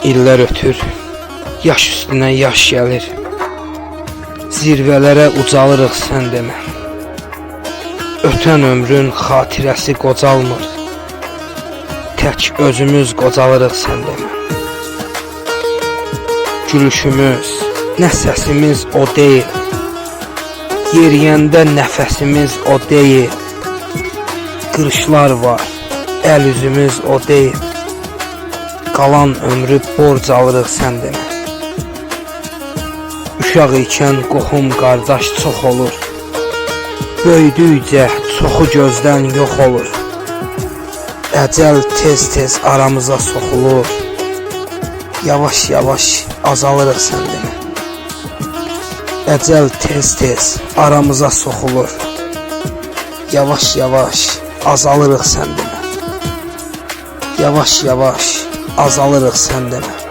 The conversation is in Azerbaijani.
İllər ötür, yaş üstünə yaş gəlir. Zirvələrə ucalırıq sən demə. Ötən ömrün xatirəsi qocalmır. Tək özümüz qocalırıq sən demə. Gülüşümüz, nə səsimiz o deyil. Yeriyəndə nəfəsimiz o deyil. Qırışlar var, əl üzümüz o deyil. Qalan ömrü borc alırıq sən demə. Uşaq ikən qohum qardaş çox olur. Böyüdükcə çoxu gözdən yox olur. Əcəl tez-tez aramıza soxulur. Yavaş-yavaş azalırıq sən demə. Əcəl tez-tez aramıza soxulur. Yavaş-yavaş azalırıq sən demə. Yavaş-yavaş azalırıq sən demə.